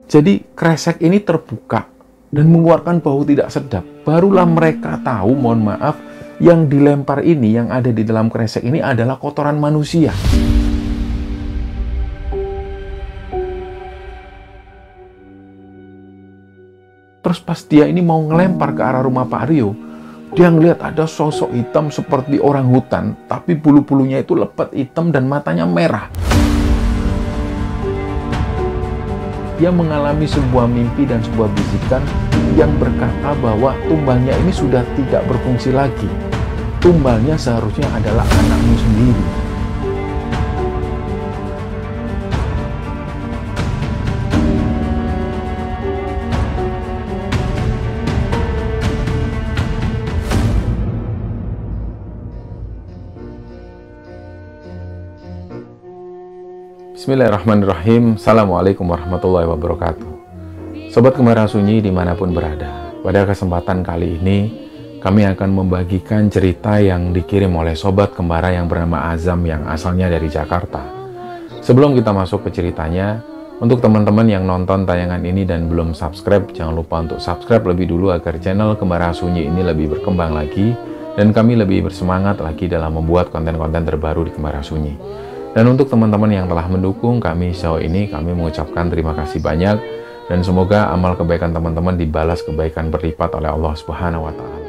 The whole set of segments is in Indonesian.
Jadi kresek ini terbuka dan mengeluarkan bau tidak sedap. Barulah mereka tahu, mohon maaf, yang dilempar ini, yang ada di dalam kresek ini adalah kotoran manusia. Terus pas dia ini mau ngelempar ke arah rumah Pak Rio, dia ngelihat ada sosok hitam seperti orang hutan, tapi bulu-bulunya itu lebat hitam dan matanya merah. Dia mengalami sebuah mimpi dan sebuah bisikan yang berkata bahwa tumbalnya ini sudah tidak berfungsi lagi. Tumbalnya seharusnya adalah anakmu sendiri. Bismillahirrahmanirrahim. Assalamualaikum warahmatullahi wabarakatuh. Sobat Kemara Sunyi dimanapun berada, pada kesempatan kali ini kami akan membagikan cerita yang dikirim oleh Sobat Kemara yang bernama Azam yang asalnya dari Jakarta. Sebelum kita masuk ke ceritanya, untuk teman-teman yang nonton tayangan ini dan belum subscribe, jangan lupa untuk subscribe lebih dulu agar channel Kemara Sunyi ini lebih berkembang lagi dan kami lebih bersemangat lagi dalam membuat konten-konten terbaru di Kemara Sunyi. Dan untuk teman-teman yang telah mendukung kami sejauh ini, kami mengucapkan terima kasih banyak dan semoga amal kebaikan teman-teman dibalas kebaikan berlipat oleh Allah Subhanahu wa Ta'ala.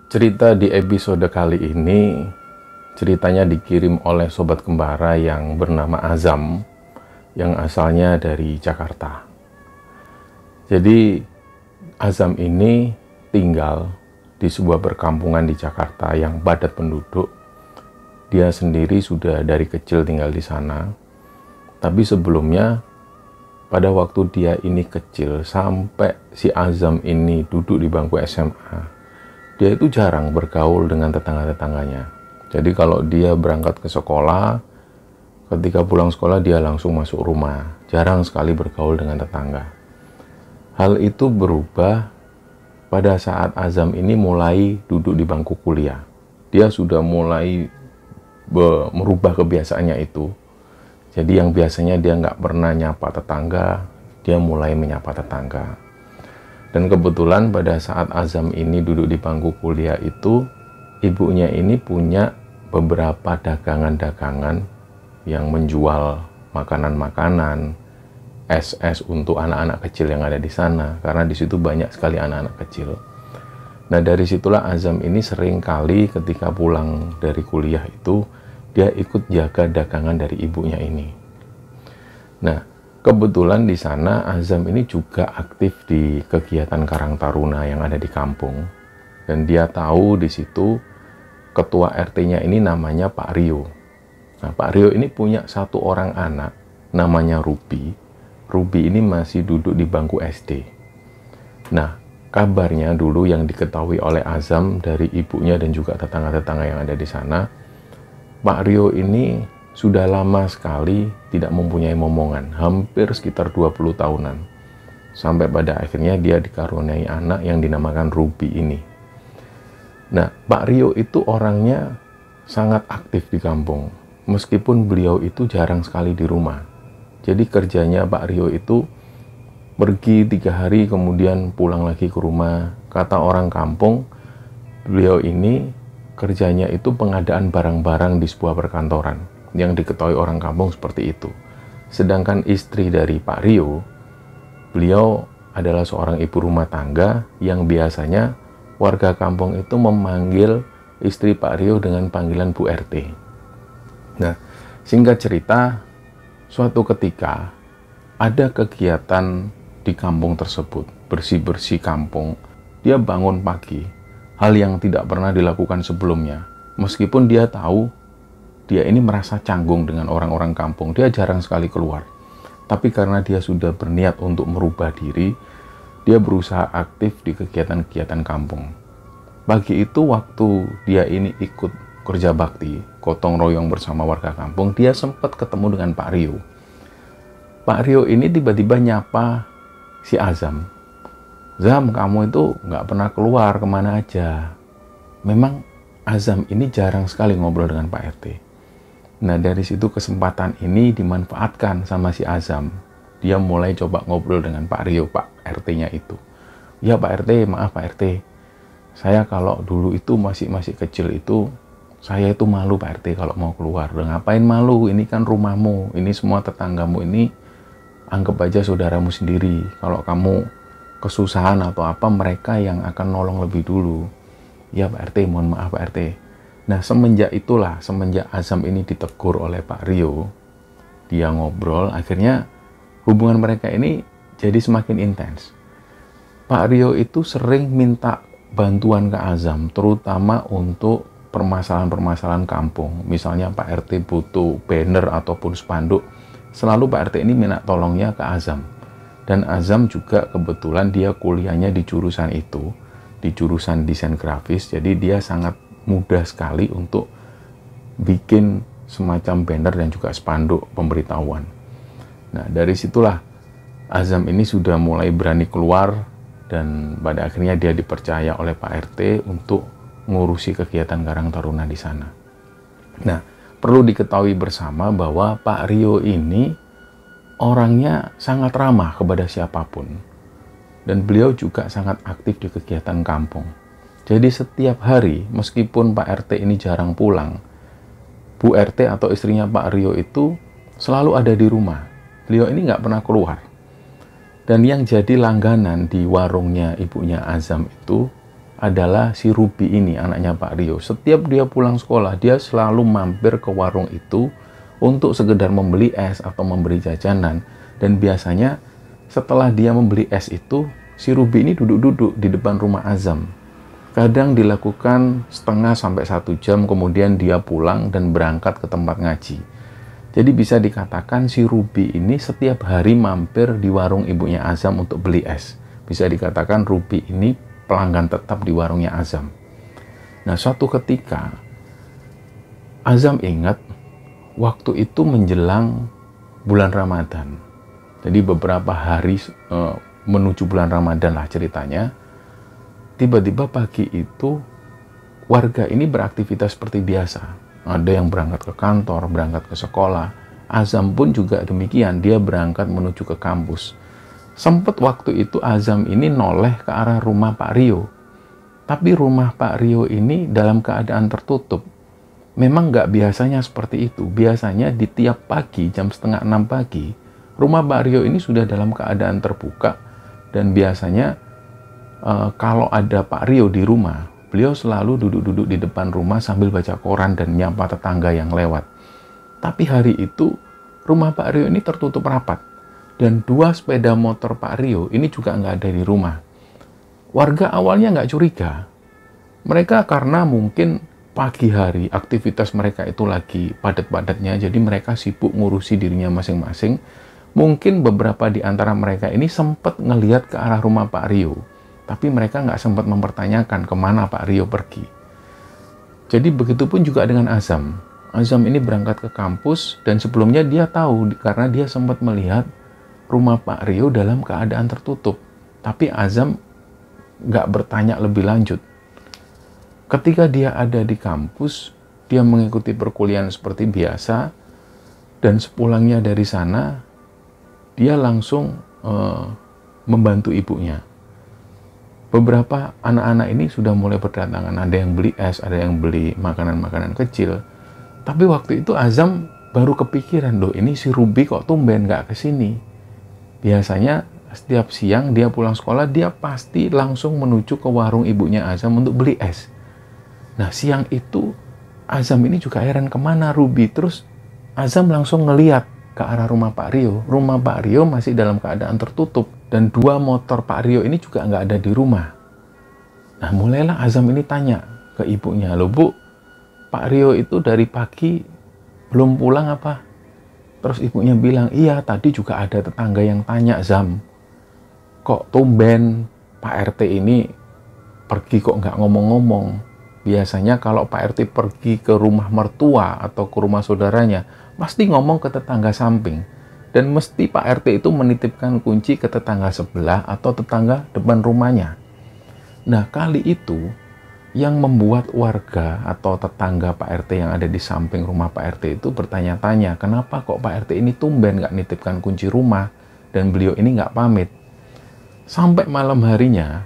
Cerita di episode kali ini ceritanya dikirim oleh Sobat Kembara yang bernama Azam yang asalnya dari Jakarta. Jadi Azam ini tinggal di sebuah perkampungan di Jakarta yang padat penduduk. Dia sendiri sudah dari kecil tinggal di sana. Tapi sebelumnya pada waktu dia ini kecil sampai si Azam ini duduk di bangku SMA, dia itu jarang bergaul dengan tetangga-tetangganya. Jadi kalau dia berangkat ke sekolah, ketika pulang sekolah dia langsung masuk rumah. Jarang sekali bergaul dengan tetangga. Hal itu berubah pada saat Azam ini mulai duduk di bangku kuliah. Dia sudah mulai merubah kebiasaannya itu. Jadi yang biasanya dia nggak pernah nyapa tetangga, dia mulai menyapa tetangga. Dan kebetulan pada saat Azam ini duduk di bangku kuliah itu, ibunya ini punya beberapa dagangan-dagangan yang menjual makanan-makanan, es-es untuk anak-anak kecil yang ada di sana, karena di situ banyak sekali anak-anak kecil. Nah dari situlah Azam ini sering kali ketika pulang dari kuliah itu, dia ikut jaga dagangan dari ibunya ini. Nah, kebetulan di sana Azam ini juga aktif di kegiatan Karang Taruna yang ada di kampung. Dan dia tahu di situ ketua RT-nya ini namanya Pak Rio. Nah, Pak Rio ini punya satu orang anak namanya Ruby. Ruby ini masih duduk di bangku SD. Nah, kabarnya dulu yang diketahui oleh Azam dari ibunya dan juga tetangga-tetangga yang ada di sana, Pak Rio ini sudah lama sekali tidak mempunyai momongan, hampir sekitar 20 tahunan. Sampai pada akhirnya dia dikaruniai anak yang dinamakan Ruby ini. Nah, Pak Rio itu orangnya sangat aktif di kampung. Meskipun beliau itu jarang sekali di rumah. Jadi kerjanya Pak Rio itu pergi 3 hari kemudian pulang lagi ke rumah. Kata orang kampung, beliau ini kerjanya itu pengadaan barang-barang di sebuah perkantoran. Yang diketahui orang kampung seperti itu. Sedangkan istri dari Pak Rio, beliau adalah seorang ibu rumah tangga yang biasanya warga kampung itu memanggil istri Pak Rio dengan panggilan Bu RT. Nah, singkat cerita, suatu ketika ada kegiatan di kampung tersebut, bersih-bersih kampung. Dia bangun pagi, hal yang tidak pernah dilakukan sebelumnya. Meskipun dia tahu, dia ini merasa canggung dengan orang-orang kampung. Dia jarang sekali keluar. Tapi karena dia sudah berniat untuk merubah diri, dia berusaha aktif di kegiatan-kegiatan kampung. Pagi itu waktu dia ini ikut kerja bakti, gotong royong bersama warga kampung, dia sempat ketemu dengan Pak Rio. Pak Rio ini tiba-tiba nyapa si Azam. Zam, kamu itu nggak pernah keluar kemana aja. Memang Azam ini jarang sekali ngobrol dengan Pak RT. Nah, dari situ kesempatan ini dimanfaatkan sama si Azam. Dia mulai coba ngobrol dengan Pak Rio, Pak RT-nya itu. Ya Pak RT, maaf Pak RT. Saya kalau dulu itu masih kecil itu, saya itu malu Pak RT kalau mau keluar. Dan ngapain malu? Ini kan rumahmu, ini semua tetanggamu ini anggap aja saudaramu sendiri. Kalau kamu kesusahan atau apa, mereka yang akan nolong lebih dulu. Ya Pak RT, mohon maaf Pak RT. Nah, semenjak Azam ini ditegur oleh Pak Rio, dia ngobrol, akhirnya hubungan mereka ini jadi semakin intens. Pak Rio itu sering minta bantuan ke Azam, terutama untuk permasalahan-permasalahan kampung. Misalnya Pak RT butuh banner ataupun spanduk, selalu Pak RT ini minta tolongnya ke Azam. Dan Azam juga kebetulan dia kuliahnya di jurusan itu, di jurusan desain grafis, jadi dia sangat mudah sekali untuk bikin semacam banner dan juga spanduk pemberitahuan. Nah, dari situlah Azam ini sudah mulai berani keluar, dan pada akhirnya dia dipercaya oleh Pak RT untuk ngurusi kegiatan Karang Taruna di sana. Nah, perlu diketahui bersama bahwa Pak Rio ini orangnya sangat ramah kepada siapapun. Dan beliau juga sangat aktif di kegiatan kampung. Jadi setiap hari, meskipun Pak RT ini jarang pulang, Bu RT atau istrinya Pak Rio itu selalu ada di rumah. Beliau ini nggak pernah keluar. Dan yang jadi langganan di warungnya ibunya Azam itu adalah si Ruby ini, anaknya Pak Rio. Setiap dia pulang sekolah, dia selalu mampir ke warung itu untuk sekedar membeli es atau membeli jajanan. Dan biasanya setelah dia membeli es itu, si Ruby ini duduk-duduk di depan rumah Azam. Kadang dilakukan setengah sampai 1 jam, kemudian dia pulang dan berangkat ke tempat ngaji. Jadi bisa dikatakan si Ruby ini setiap hari mampir di warung ibunya Azam untuk beli es. Bisa dikatakan Ruby ini pelanggan tetap di warungnya Azam. Nah, suatu ketika Azam ingat waktu itu menjelang bulan Ramadan. Jadi beberapa hari menuju bulan Ramadan lah ceritanya. Tiba-tiba pagi itu warga ini beraktivitas seperti biasa. Ada yang berangkat ke kantor, berangkat ke sekolah. Azam pun juga demikian, dia berangkat menuju ke kampus. Sempat waktu itu Azam ini noleh ke arah rumah Pak Rio. Tapi rumah Pak Rio ini dalam keadaan tertutup. Memang nggak biasanya seperti itu. Biasanya di tiap pagi, jam 5:30 pagi, rumah Pak Rio ini sudah dalam keadaan terbuka. Dan biasanya kalau ada Pak Rio di rumah, beliau selalu duduk-duduk di depan rumah sambil baca koran dan nyapa tetangga yang lewat. Tapi hari itu, rumah Pak Rio ini tertutup rapat. Dan 2 sepeda motor Pak Rio ini juga nggak ada di rumah. Warga awalnya nggak curiga. Mereka karena mungkin pagi hari aktivitas mereka itu lagi padat-padatnya, jadi mereka sibuk ngurusi dirinya masing-masing. Mungkin beberapa di antara mereka ini sempat ngelihat ke arah rumah Pak Rio. Tapi mereka nggak sempat mempertanyakan kemana Pak Rio pergi. Jadi begitupun juga dengan Azam. Azam ini berangkat ke kampus dan sebelumnya dia tahu karena dia sempat melihat rumah Pak Rio dalam keadaan tertutup. Tapi Azam nggak bertanya lebih lanjut. Ketika dia ada di kampus, dia mengikuti perkuliahan seperti biasa, dan sepulangnya dari sana, dia langsung membantu ibunya. Beberapa anak-anak ini sudah mulai berdatangan, ada yang beli es, ada yang beli makanan-makanan kecil. Tapi waktu itu Azam baru kepikiran, loh ini si Ruby kok tumben nggak kesini. Biasanya setiap siang dia pulang sekolah, dia pasti langsung menuju ke warung ibunya Azam untuk beli es. Nah, siang itu Azam ini juga heran kemana Ruby. Terus Azam langsung ngeliat ke arah rumah Pak Rio. Rumah Pak Rio masih dalam keadaan tertutup. Dan 2 motor Pak Rio ini juga nggak ada di rumah. Nah, mulailah Azam ini tanya ke ibunya, "Loh Bu, Pak Rio itu dari pagi belum pulang apa?" Terus ibunya bilang, "Iya, tadi juga ada tetangga yang tanya, Zam, kok tumben Pak RT ini pergi kok nggak ngomong-ngomong. Biasanya kalau Pak RT pergi ke rumah mertua atau ke rumah saudaranya, pasti ngomong ke tetangga samping. Dan mesti Pak RT itu menitipkan kunci ke tetangga sebelah atau tetangga depan rumahnya." Nah, kali itu yang membuat warga atau tetangga Pak RT yang ada di samping rumah Pak RT itu bertanya-tanya, kenapa kok Pak RT ini tumben nggak nitipkan kunci rumah dan beliau ini nggak pamit. Sampai malam harinya,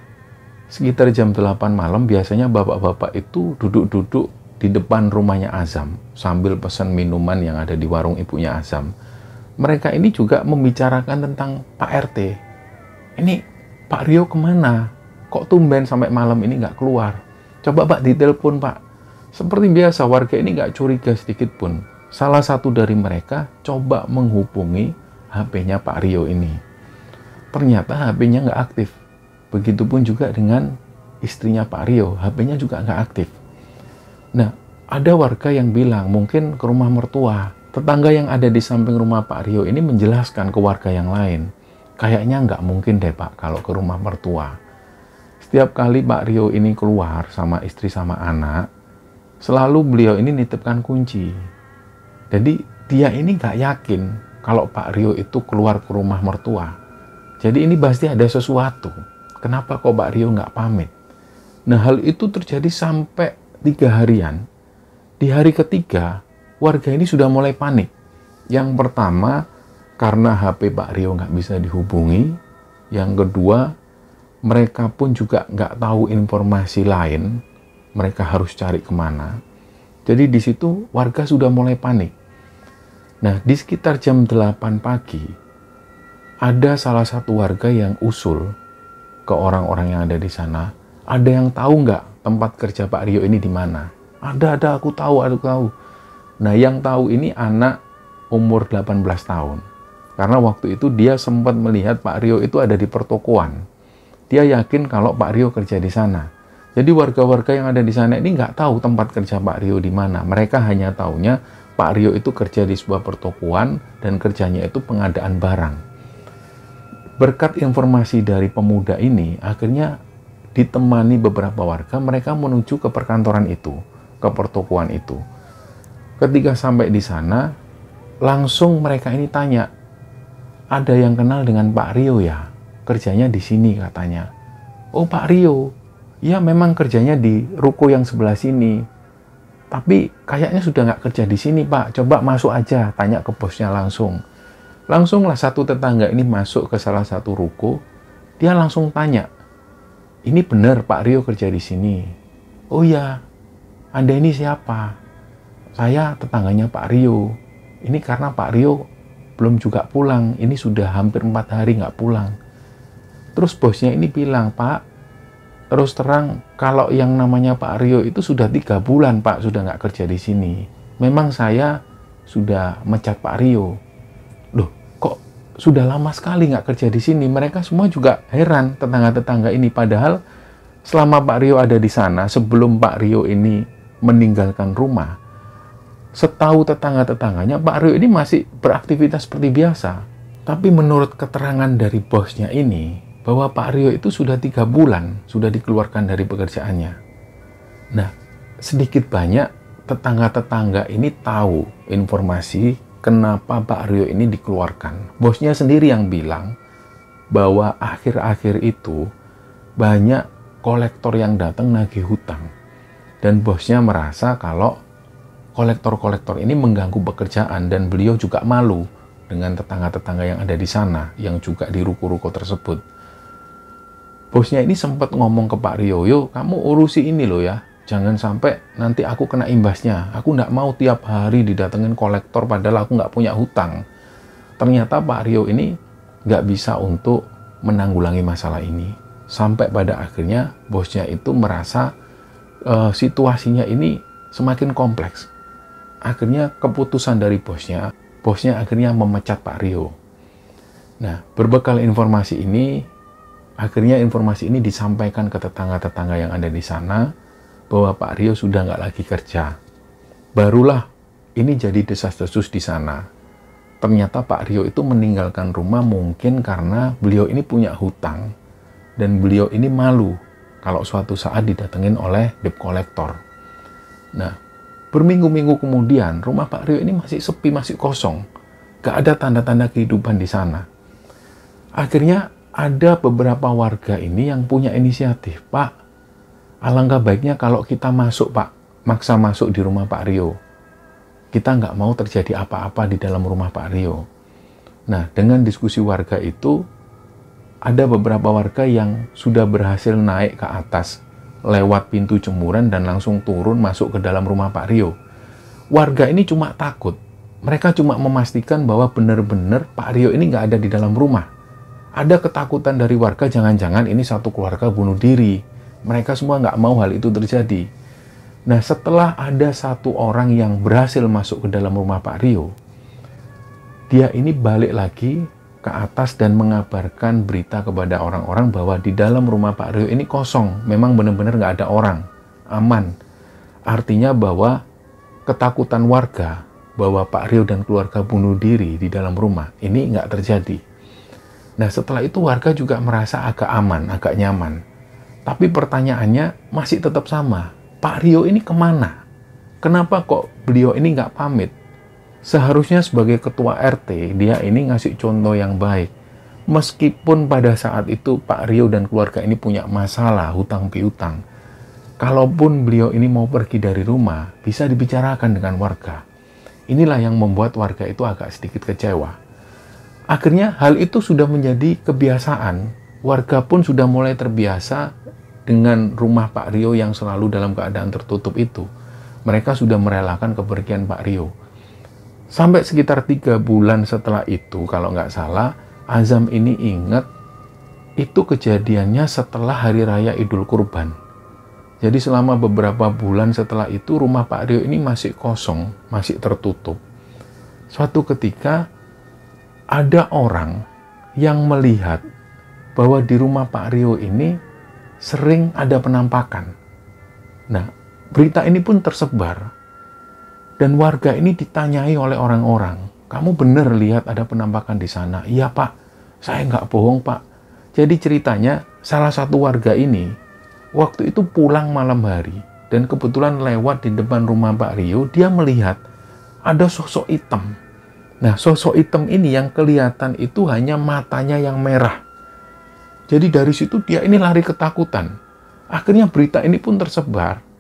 sekitar jam 8 malam, biasanya bapak-bapak itu duduk-duduk di depan rumahnya Azam sambil pesan minuman yang ada di warung ibunya Azam. Mereka ini juga membicarakan tentang Pak RT. Ini Pak Rio kemana? Kok tumben sampai malam ini nggak keluar? Coba Pak ditelepon Pak. Seperti biasa, warga ini nggak curiga sedikit pun. Salah satu dari mereka coba menghubungi HP-nya Pak Rio ini. Ternyata HP-nya nggak aktif. Begitupun juga dengan istrinya Pak Rio, HP-nya juga nggak aktif. Nah, ada warga yang bilang mungkin ke rumah mertua. Tetangga yang ada di samping rumah Pak Rio ini menjelaskan ke warga yang lain, kayaknya nggak mungkin deh Pak kalau ke rumah mertua. Setiap kali Pak Rio ini keluar sama istri sama anak, selalu beliau ini nitipkan kunci. Jadi dia ini nggak yakin kalau Pak Rio itu keluar ke rumah mertua. Jadi ini pasti ada sesuatu. Kenapa kok Pak Rio nggak pamit? Nah, hal itu terjadi sampai 3 harian. Di hari ketiga, warga ini sudah mulai panik. Yang pertama, karena HP Pak Rio nggak bisa dihubungi. Yang kedua, mereka pun juga nggak tahu informasi lain, mereka harus cari kemana. Jadi di situ warga sudah mulai panik. Nah, di sekitar jam 8 pagi, ada salah satu warga yang usul ke orang-orang yang ada di sana. Ada yang tahu nggak tempat kerja Pak Rio ini di mana? Ada, aku tahu. Nah, yang tahu ini anak umur 18 tahun. Karena waktu itu dia sempat melihat Pak Rio itu ada di pertokoan. Dia yakin kalau Pak Rio kerja di sana. Jadi warga-warga yang ada di sana ini nggak tahu tempat kerja Pak Rio di mana. Mereka hanya taunya Pak Rio itu kerja di sebuah pertokoan dan kerjanya itu pengadaan barang. Berkat informasi dari pemuda ini, akhirnya ditemani beberapa warga, mereka menuju ke perkantoran itu, ke pertokoan itu. Ketika sampai di sana, langsung mereka ini tanya, "Ada yang kenal dengan Pak Rio ya? Kerjanya di sini," katanya. "Oh, Pak Rio, ya memang kerjanya di ruko yang sebelah sini. Tapi kayaknya sudah nggak kerja di sini, Pak. Coba masuk aja," tanya ke bosnya langsung. Langsunglah satu tetangga ini masuk ke salah satu ruko. Dia langsung tanya, "Ini benar Pak Rio kerja di sini?" "Oh ya, Anda ini siapa?" "Saya tetangganya Pak Rio. Ini karena Pak Rio belum juga pulang. Ini sudah hampir 4 hari nggak pulang." Terus bosnya ini bilang, "Pak, terus terang kalau yang namanya Pak Rio itu sudah 3 bulan Pak sudah nggak kerja di sini. Memang saya sudah mecat Pak Rio." "Loh, kok sudah lama sekali nggak kerja di sini?" Mereka semua juga heran, tetangga-tetangga ini. Padahal selama Pak Rio ada di sana, sebelum Pak Rio ini meninggalkan rumah, setahu tetangga-tetangganya Pak Rio ini masih beraktivitas seperti biasa. Tapi menurut keterangan dari bosnya ini, bahwa Pak Rio itu sudah 3 bulan sudah dikeluarkan dari pekerjaannya. Nah, sedikit banyak tetangga-tetangga ini tahu informasi kenapa Pak Rio ini dikeluarkan. Bosnya sendiri yang bilang bahwa akhir-akhir itu banyak kolektor yang datang nagih hutang. Dan bosnya merasa kalau kolektor-kolektor ini mengganggu pekerjaan dan beliau juga malu dengan tetangga-tetangga yang ada di sana, yang juga di ruko-ruko tersebut. Bosnya ini sempat ngomong ke Pak Rio, "Yo, kamu urusi ini loh ya. Jangan sampai nanti aku kena imbasnya. Aku nggak mau tiap hari didatengin kolektor padahal aku nggak punya hutang." Ternyata Pak Rio ini nggak bisa untuk menanggulangi masalah ini. Sampai pada akhirnya bosnya itu merasa situasinya ini semakin kompleks. Akhirnya keputusan dari bosnya akhirnya memecat Pak Rio. Nah, berbekal informasi ini, akhirnya informasi ini disampaikan ke tetangga-tetangga yang ada di sana bahwa Pak Rio sudah nggak lagi kerja. Barulah ini jadi desas-desus di sana. Ternyata Pak Rio itu meninggalkan rumah mungkin karena beliau ini punya hutang dan beliau ini malu kalau suatu saat didatengin oleh debt collector. Nah, berminggu-minggu kemudian rumah Pak Rio ini masih sepi, masih kosong. Gak ada tanda-tanda kehidupan di sana. Akhirnya ada beberapa warga ini yang punya inisiatif. Pak, alangkah baiknya kalau kita masuk, Pak. Maksa masuk di rumah Pak Rio. Kita nggak mau terjadi apa-apa di dalam rumah Pak Rio. Nah, dengan diskusi warga itu, ada beberapa warga yang sudah berhasil naik ke atas lewat pintu jemuran dan langsung turun masuk ke dalam rumah Pak Rio. Warga ini cuma takut. Mereka cuma memastikan bahwa benar-benar Pak Rio ini nggak ada di dalam rumah. Ada ketakutan dari warga, jangan-jangan ini satu keluarga bunuh diri. Mereka semua nggak mau hal itu terjadi. Nah, setelah ada satu orang yang berhasil masuk ke dalam rumah Pak Rio, dia ini balik lagi ke atas dan mengabarkan berita kepada orang-orang bahwa di dalam rumah Pak Rio ini kosong. Memang benar-benar nggak ada orang, aman. Artinya bahwa ketakutan warga bahwa Pak Rio dan keluarga bunuh diri di dalam rumah ini nggak terjadi. Nah, setelah itu warga juga merasa agak aman, agak nyaman. Tapi pertanyaannya masih tetap sama. Pak Rio ini kemana? Kenapa kok beliau ini nggak pamit? Seharusnya sebagai ketua RT, dia ini ngasih contoh yang baik. Meskipun pada saat itu Pak Rio dan keluarga ini punya masalah hutang piutang. Kalaupun beliau ini mau pergi dari rumah, bisa dibicarakan dengan warga. Inilah yang membuat warga itu agak sedikit kecewa. Akhirnya hal itu sudah menjadi kebiasaan. Warga pun sudah mulai terbiasa dengan rumah Pak Rio yang selalu dalam keadaan tertutup itu. Mereka sudah merelakan kepergian Pak Rio. Sampai sekitar 3 bulan setelah itu, kalau nggak salah, Azam ini ingat itu kejadiannya setelah Hari Raya Idul Kurban. Jadi selama beberapa bulan setelah itu, rumah Pak Rio ini masih kosong, masih tertutup. Suatu ketika, ada orang yang melihat bahwa di rumah Pak Rio ini sering ada penampakan. Nah, berita ini pun tersebar. Dan warga ini ditanyai oleh orang-orang, kamu benar lihat ada penampakan di sana? Iya, Pak. Saya nggak bohong, Pak. Jadi ceritanya, salah satu warga ini, waktu itu pulang malam hari, dan kebetulan lewat di depan rumah Pak Rio, dia melihat ada sosok hitam. Nah, sosok hitam ini yang kelihatan itu hanya matanya yang merah. Jadi dari situ dia ini lari ketakutan. Akhirnya berita ini pun tersebar.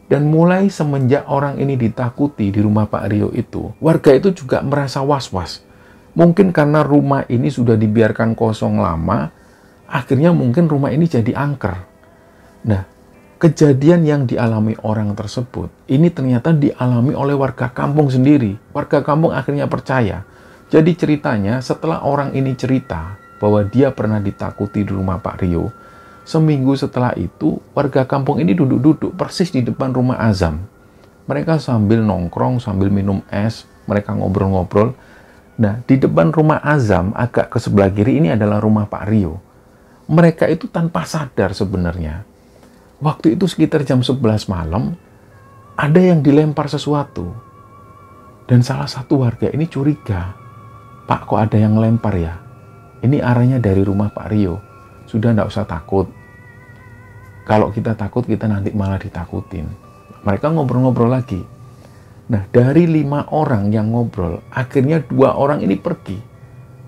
Dan mulai semenjak orang ini ditakuti di rumah Pak Rio itu, warga itu juga merasa was-was. Mungkin karena rumah ini sudah dibiarkan kosong lama, akhirnya mungkin rumah ini jadi angker. Nah, kejadian yang dialami orang tersebut, ini ternyata dialami oleh warga kampung sendiri. Warga kampung akhirnya percaya. Jadi ceritanya setelah orang ini cerita bahwa dia pernah ditakuti di rumah Pak Rio, seminggu setelah itu warga kampung ini duduk-duduk persis di depan rumah Azam. Mereka sambil nongkrong, sambil minum es, mereka ngobrol-ngobrol. Nah, di depan rumah Azam agak ke sebelah kiri ini adalah rumah Pak Rio. Mereka itu tanpa sadar sebenarnya. Waktu itu sekitar jam 11 malam, ada yang dilempar sesuatu. Dan salah satu warga ini curiga, Pak, kok ada yang lempar ya? Ini arahnya dari rumah Pak Rio. Sudah nggak usah takut. Kalau kita takut, kita nanti malah ditakutin. Mereka ngobrol-ngobrol lagi. Nah, dari 5 orang yang ngobrol, akhirnya 2 orang ini pergi.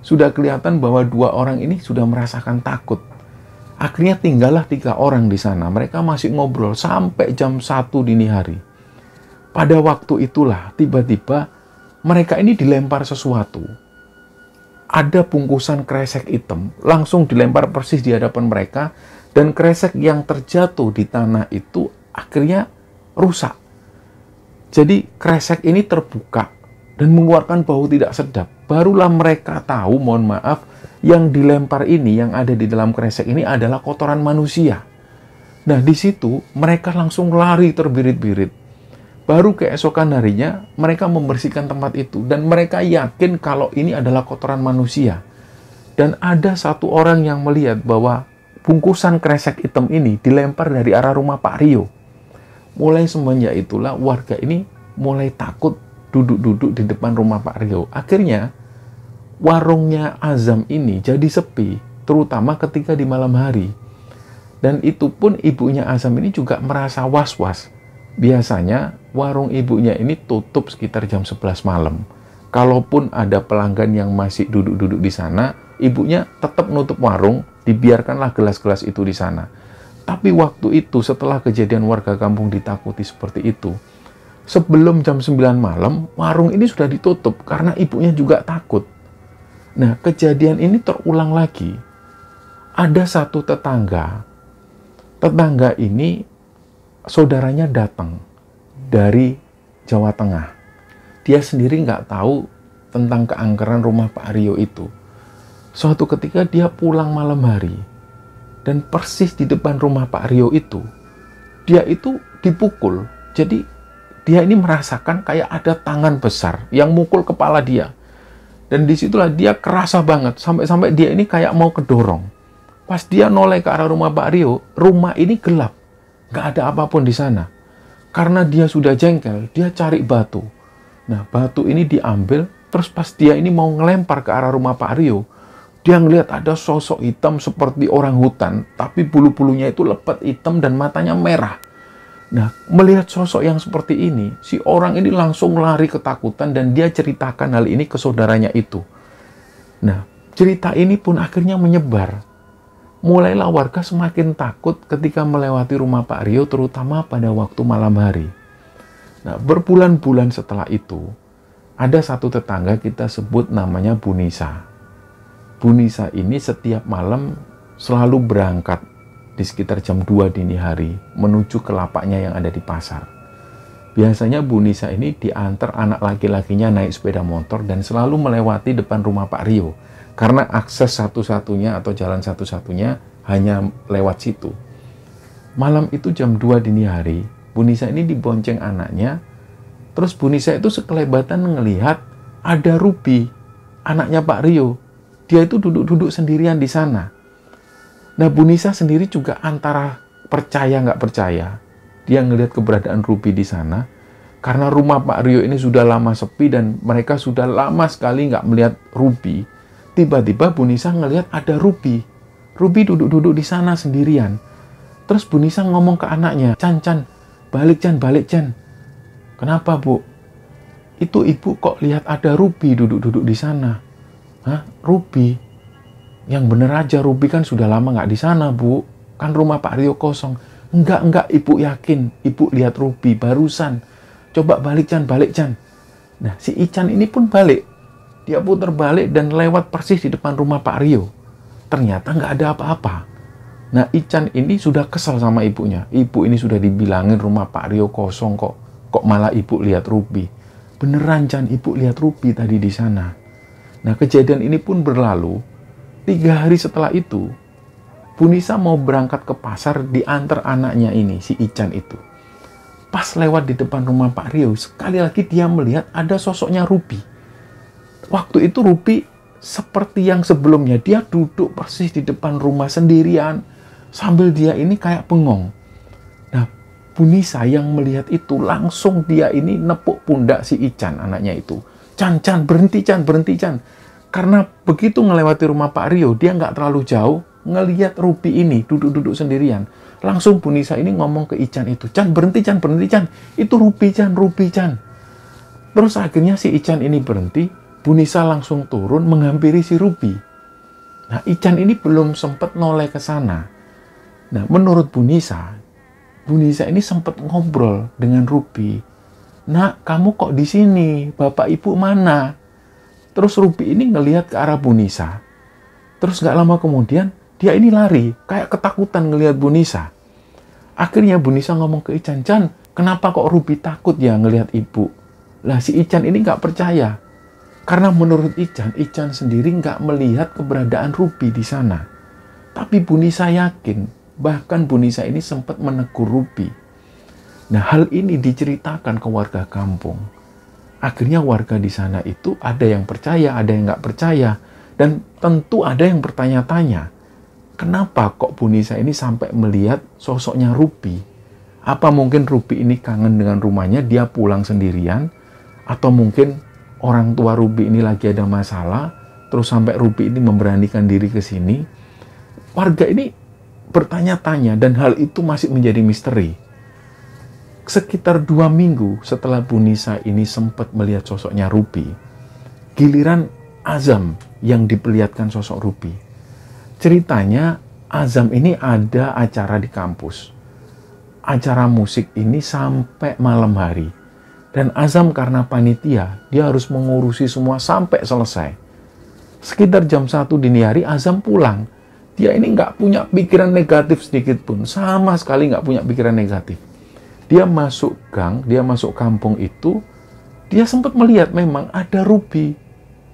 Sudah kelihatan bahwa 2 orang ini sudah merasakan takut. Akhirnya tinggallah 3 orang di sana. Mereka masih ngobrol sampai jam 1 dini hari. Pada waktu itulah, tiba-tiba mereka ini dilempar sesuatu. Ada bungkusan kresek hitam, langsung dilempar persis di hadapan mereka, dan kresek yang terjatuh di tanah itu akhirnya rusak. Jadi kresek ini terbuka dan mengeluarkan bau tidak sedap. Barulah mereka tahu, mohon maaf, yang dilempar ini, yang ada di dalam kresek ini adalah kotoran manusia. Nah, di situ mereka langsung lari terbirit-birit. Baru keesokan harinya, mereka membersihkan tempat itu. Dan mereka yakin kalau ini adalah kotoran manusia. Dan ada satu orang yang melihat bahwa bungkusan kresek hitam ini dilempar dari arah rumah Pak Rio. Mulai semenjak itulah warga ini mulai takut duduk-duduk di depan rumah Pak Rio. Akhirnya, warungnya Azam ini jadi sepi, terutama ketika di malam hari. Dan itu pun ibunya Azam ini juga merasa was-was. Biasanya warung ibunya ini tutup sekitar jam 11 malam. Kalaupun ada pelanggan yang masih duduk-duduk di sana, ibunya tetap nutup warung, dibiarkanlah gelas-gelas itu di sana. Tapi waktu itu setelah kejadian warga kampung ditakuti seperti itu, sebelum jam 9 malam, warung ini sudah ditutup karena ibunya juga takut. Nah, kejadian ini terulang lagi. Ada satu tetangga. Tetangga ini, saudaranya datang dari Jawa Tengah. Dia sendiri nggak tahu tentang keangkeran rumah Pak Rio itu. Suatu ketika dia pulang malam hari. Dan persis di depan rumah Pak Rio itu, dia itu dipukul. Jadi, dia ini merasakan kayak ada tangan besar yang mukul kepala dia. Dan disitulah dia kerasa banget, sampai-sampai dia ini kayak mau kedorong. Pas dia noleh ke arah rumah Pak Rio, rumah ini gelap. Nggak ada apapun di sana. Karena dia sudah jengkel, dia cari batu. Nah, batu ini diambil, terus pas dia ini mau ngelempar ke arah rumah Pak Rio, dia ngelihat ada sosok hitam seperti orang hutan, tapi bulu-bulunya itu lebat hitam dan matanya merah. Nah, melihat sosok yang seperti ini, si orang ini langsung lari ketakutan dan dia ceritakan hal ini ke saudaranya itu. Nah, cerita ini pun akhirnya menyebar. Mulailah warga semakin takut ketika melewati rumah Pak Rio, terutama pada waktu malam hari. Nah, berbulan-bulan setelah itu, ada satu tetangga kita sebut namanya Bu Nisa. Bu Nisa ini setiap malam selalu berangkat di sekitar jam 2 dini hari menuju ke lapaknya yang ada di pasar. Biasanya Bu Nisa ini diantar anak laki-lakinya naik sepeda motor dan selalu melewati depan rumah Pak Rio karena akses satu-satunya atau jalan satu-satunya hanya lewat situ. Malam itu jam 2 dini hari, Bu Nisa ini dibonceng anaknya. Terus Bu Nisa itu sekelebatan ngelihat ada Ruby, anaknya Pak Rio. Dia itu duduk-duduk sendirian di sana. Nah, Bu Nisa sendiri juga antara percaya nggak percaya. Dia ngelihat keberadaan Ruby di sana. Karena rumah Pak Rio ini sudah lama sepi dan mereka sudah lama sekali nggak melihat Ruby. Tiba-tiba Bu Nisa ngelihat ada Ruby. Ruby duduk-duduk di sana sendirian. Terus Bu Nisa ngomong ke anaknya, Chan, balik Chan. Kenapa, Bu? Itu ibu kok lihat ada Ruby duduk-duduk di sana. Hah? Ruby? Yang bener aja, Ruby kan sudah lama nggak di sana, Bu. Kan rumah Pak Rio kosong. Enggak, Ibu yakin. Ibu lihat Ruby barusan. Coba balik Chan. Nah, si Ican ini pun balik. Dia putar balik dan lewat persis di depan rumah Pak Rio. Ternyata nggak ada apa-apa. Nah, Ican ini sudah kesal sama ibunya. Ibu ini sudah dibilangin rumah Pak Rio kosong kok. Kok malah ibu lihat Ruby? Beneran Chan, ibu lihat Ruby tadi di sana. Nah, kejadian ini pun berlalu. 3 hari setelah itu, Bu Nisa mau berangkat ke pasar diantar anaknya ini, si Ican itu. Pas lewat di depan rumah Pak Rio, sekali lagi dia melihat ada sosoknya Ruby. Waktu itu Ruby seperti yang sebelumnya, dia duduk persis di depan rumah sendirian, sambil dia ini kayak bengong. Nah, Bu Nisa yang melihat itu langsung dia ini nepuk pundak si Ican, anaknya itu. Chan, berhenti Chan. Karena begitu ngelewati rumah Pak Rio, dia nggak terlalu jauh, ngelihat Ruby ini duduk-duduk sendirian. Langsung Bu Nisa ini ngomong ke Ican itu, Chan, berhenti Chan. Itu Ruby Chan. Terus akhirnya si Ican ini berhenti, Bu Nisa langsung turun menghampiri si Ruby. Nah, Ican ini belum sempat noleh ke sana. Nah, menurut Bu Nisa ini sempat ngobrol dengan Ruby. Nak, kamu kok di sini? Bapak ibu mana? Terus Ruby ini ngelihat ke arah Bu Nisa. Terus nggak lama kemudian, dia ini lari, kayak ketakutan ngelihat Bu Nisa. Akhirnya Bu Nisa ngomong ke Ican, kenapa kok Ruby takut ya ngelihat ibu? Lah si Ican ini nggak percaya. Karena menurut Ican sendiri nggak melihat keberadaan Ruby di sana. Tapi Bu Nisa yakin, bahkan Bu Nisa ini sempat menegur Ruby. Nah, hal ini diceritakan ke warga kampung. Akhirnya warga di sana itu ada yang percaya, ada yang nggak percaya. Dan tentu ada yang bertanya-tanya, kenapa kok Bu Nisa ini sampai melihat sosoknya Ruby? Apa mungkin Ruby ini kangen dengan rumahnya, dia pulang sendirian? Atau mungkin orang tua Ruby ini lagi ada masalah, terus sampai Ruby ini memberanikan diri ke sini? Warga ini bertanya-tanya dan hal itu masih menjadi misteri. Sekitar 2 minggu setelah Bu Nisa ini sempat melihat sosoknya Ruby, giliran Azam yang diperlihatkan sosok Ruby. Ceritanya Azam ini ada acara di kampus. Acara musik ini sampai malam hari. Dan Azam karena panitia, dia harus mengurusi semua sampai selesai. Sekitar jam 1 dini hari Azam pulang. Dia ini nggak punya pikiran negatif sedikit pun. Sama sekali nggak punya pikiran negatif. Dia masuk gang, dia masuk kampung itu, dia sempat melihat memang ada Ruby.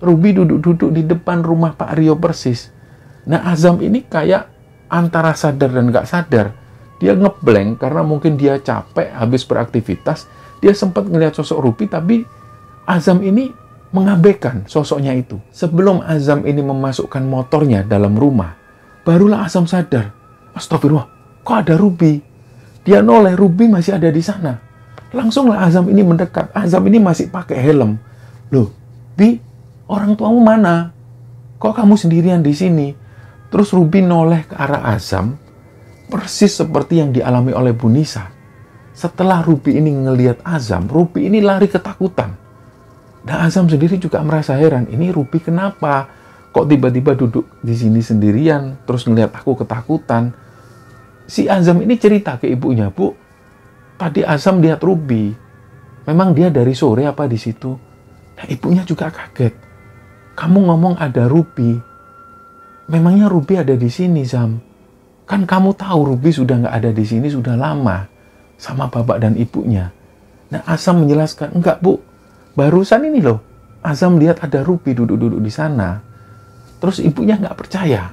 Ruby duduk-duduk di depan rumah Pak Rio persis. Nah, Azam ini kayak antara sadar dan nggak sadar. Dia ngeblank karena mungkin dia capek habis beraktivitas. Dia sempat ngelihat sosok Ruby, tapi Azam ini mengabaikan sosoknya itu. Sebelum Azam ini memasukkan motornya dalam rumah, barulah Azam sadar. Astagfirullah, kok ada Ruby? Dia noleh, Ruby masih ada di sana. Langsunglah Azam ini mendekat. Azam ini masih pakai helm. Loh, Bi, orang tuamu mana? Kok kamu sendirian di sini? Terus Ruby noleh ke arah Azam, persis seperti yang dialami oleh Bu Nisa. Setelah Ruby ini ngelihat Azam, Ruby ini lari ketakutan. Dan Azam sendiri juga merasa heran, ini Ruby kenapa? Kok tiba-tiba duduk di sini sendirian, terus ngelihat aku ketakutan? Si Azam ini cerita ke ibunya, Bu, tadi Azam lihat Ruby. Memang dia dari sore apa di situ? Nah, ibunya juga kaget. Kamu ngomong ada Ruby. Memangnya Ruby ada di sini, Zam? Kan kamu tahu Ruby sudah nggak ada di sini sudah lama sama bapak dan ibunya. Nah, Azam menjelaskan, enggak, Bu. Barusan ini loh, Azam lihat ada Ruby duduk-duduk di sana. Terus ibunya nggak percaya.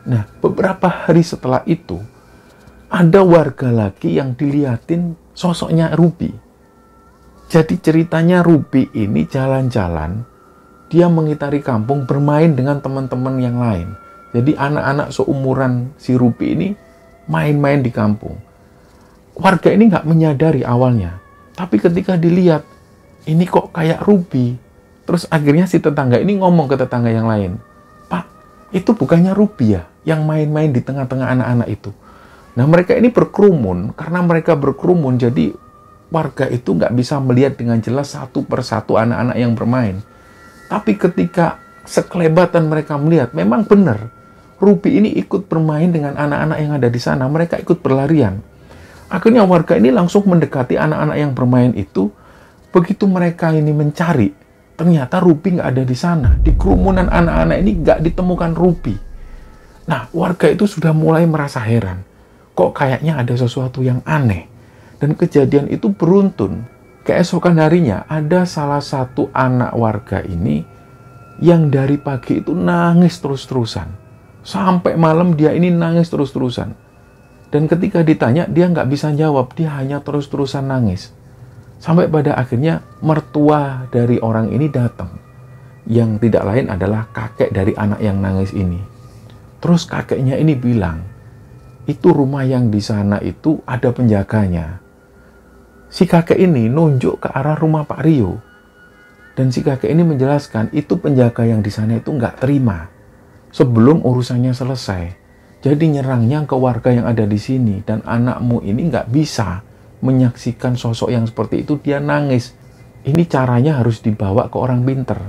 Nah, beberapa hari setelah itu, ada warga lagi yang dilihatin sosoknya Ruby. Jadi ceritanya Ruby ini jalan-jalan, dia mengitari kampung bermain dengan teman-teman yang lain. Jadi anak-anak seumuran si Ruby ini main-main di kampung. Warga ini nggak menyadari awalnya. Tapi ketika dilihat, ini kok kayak Ruby. Terus akhirnya si tetangga ini ngomong ke tetangga yang lain, Pak, itu bukannya Ruby ya yang main-main di tengah-tengah anak-anak itu? Nah, mereka ini berkerumun. Karena mereka berkerumun, jadi warga itu nggak bisa melihat dengan jelas satu persatu anak-anak yang bermain. Tapi ketika sekelebatan mereka melihat, memang benar. Ruby ini ikut bermain dengan anak-anak yang ada di sana. Mereka ikut berlarian. Akhirnya warga ini langsung mendekati anak-anak yang bermain itu. Begitu mereka ini mencari, ternyata Ruby nggak ada di sana. Di kerumunan anak-anak ini nggak ditemukan Ruby. Nah, warga itu sudah mulai merasa heran. Kok kayaknya ada sesuatu yang aneh. Dan kejadian itu beruntun. Keesokan harinya ada salah satu anak warga ini yang dari pagi itu nangis terus-terusan. Sampai malam dia ini nangis terus-terusan. Dan ketika ditanya dia nggak bisa jawab, dia hanya terus-terusan nangis. Sampai pada akhirnya mertua dari orang ini datang. Yang tidak lain adalah kakek dari anak yang nangis ini. Terus kakeknya ini bilang, itu rumah yang di sana itu ada penjaganya. Si kakek ini nunjuk ke arah rumah Pak Rio. Dan si kakek ini menjelaskan, itu penjaga yang di sana itu nggak terima. Sebelum urusannya selesai. Jadi nyerangnya ke warga yang ada di sini. Dan anakmu ini nggak bisa menyaksikan sosok yang seperti itu, dia nangis. Ini caranya harus dibawa ke orang pinter.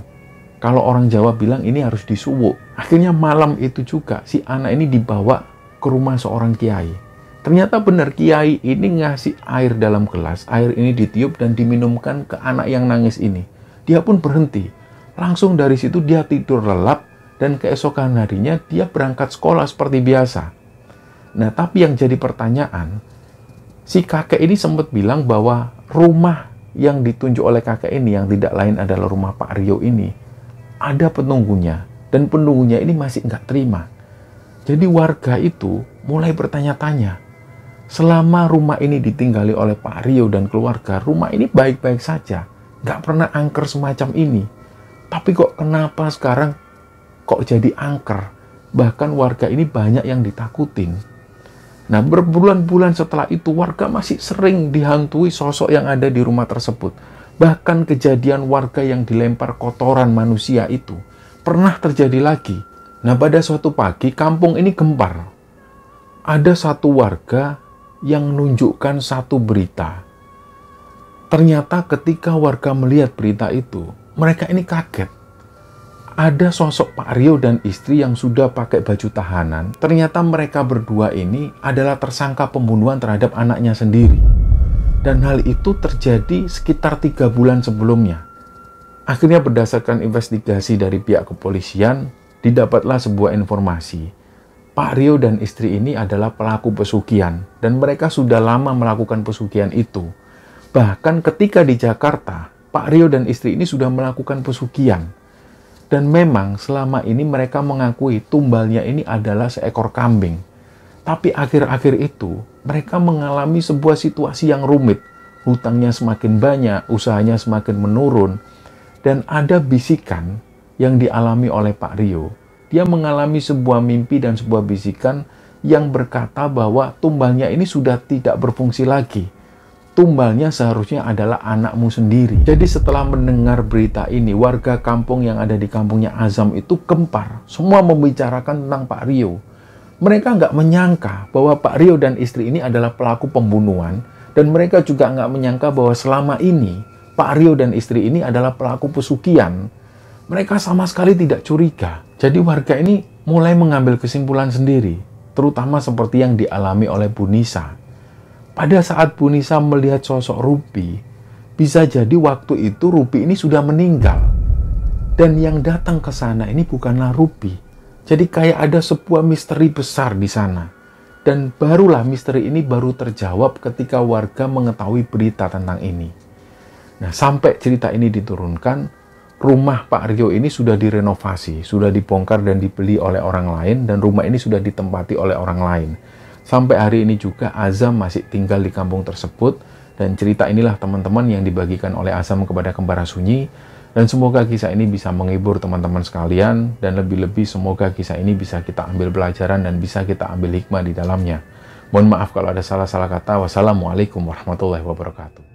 Kalau orang Jawa bilang ini harus disuwuk. Akhirnya malam itu juga si anak ini dibawa ke rumah seorang kiai. Ternyata benar, kiai ini ngasih air dalam gelas. Air ini ditiup dan diminumkan ke anak yang nangis ini. Dia pun berhenti. Langsung dari situ dia tidur lelap dan keesokan harinya dia berangkat sekolah seperti biasa. Nah, tapi yang jadi pertanyaan, si kakek ini sempat bilang bahwa rumah yang ditunjuk oleh kakek ini, yang tidak lain adalah rumah Pak Rio ini, ada penunggunya. Dan penunggunya ini masih nggak terima. Jadi warga itu mulai bertanya-tanya, selama rumah ini ditinggali oleh Pak Rio dan keluarga, rumah ini baik-baik saja, nggak pernah angker semacam ini. Tapi kok kenapa sekarang kok jadi angker? Bahkan warga ini banyak yang ditakutin. Nah, berbulan-bulan setelah itu warga masih sering dihantui sosok yang ada di rumah tersebut. Bahkan kejadian warga yang dilempar kotoran manusia itu pernah terjadi lagi. Nah, pada suatu pagi kampung ini gempar. Ada satu warga yang menunjukkan satu berita. Ternyata ketika warga melihat berita itu, mereka ini kaget. Ada sosok Pak Rio dan istri yang sudah pakai baju tahanan. Ternyata mereka berdua ini adalah tersangka pembunuhan terhadap anaknya sendiri. Dan hal itu terjadi sekitar 3 bulan sebelumnya. Akhirnya berdasarkan investigasi dari pihak kepolisian, didapatlah sebuah informasi. Pak Rio dan istri ini adalah pelaku pesugihan, dan mereka sudah lama melakukan pesugihan itu. Bahkan ketika di Jakarta, Pak Rio dan istri ini sudah melakukan pesugihan. Dan memang selama ini mereka mengakui tumbalnya ini adalah seekor kambing. Tapi akhir-akhir itu, mereka mengalami sebuah situasi yang rumit. Hutangnya semakin banyak, usahanya semakin menurun. Dan ada bisikan yang dialami oleh Pak Rio. Dia mengalami sebuah mimpi dan sebuah bisikan yang berkata bahwa tumbalnya ini sudah tidak berfungsi lagi. Tumbalnya seharusnya adalah anakmu sendiri. Jadi setelah mendengar berita ini, warga kampung yang ada di kampungnya Azam itu gempar. Semua membicarakan tentang Pak Rio. Mereka nggak menyangka bahwa Pak Rio dan istri ini adalah pelaku pembunuhan. Dan mereka juga nggak menyangka bahwa selama ini Pak Rio dan istri ini adalah pelaku pesugihan. Mereka sama sekali tidak curiga. Jadi warga ini mulai mengambil kesimpulan sendiri, terutama seperti yang dialami oleh Bu Nisa. Pada saat Bu Nisa melihat sosok Rupi, bisa jadi waktu itu Rupi ini sudah meninggal. Dan yang datang ke sana ini bukanlah Rupi. Jadi kayak ada sebuah misteri besar di sana. Dan barulah misteri ini baru terjawab ketika warga mengetahui berita tentang ini. Nah, sampai cerita ini diturunkan, rumah Pak Rio ini sudah direnovasi, sudah dibongkar dan dibeli oleh orang lain, dan rumah ini sudah ditempati oleh orang lain. Sampai hari ini juga Azam masih tinggal di kampung tersebut, dan cerita inilah teman-teman yang dibagikan oleh Azam kepada Kembara Sunyi, dan semoga kisah ini bisa menghibur teman-teman sekalian, dan lebih-lebih semoga kisah ini bisa kita ambil pelajaran dan bisa kita ambil hikmah di dalamnya. Mohon maaf kalau ada salah-salah kata. Wassalamualaikum warahmatullahi wabarakatuh.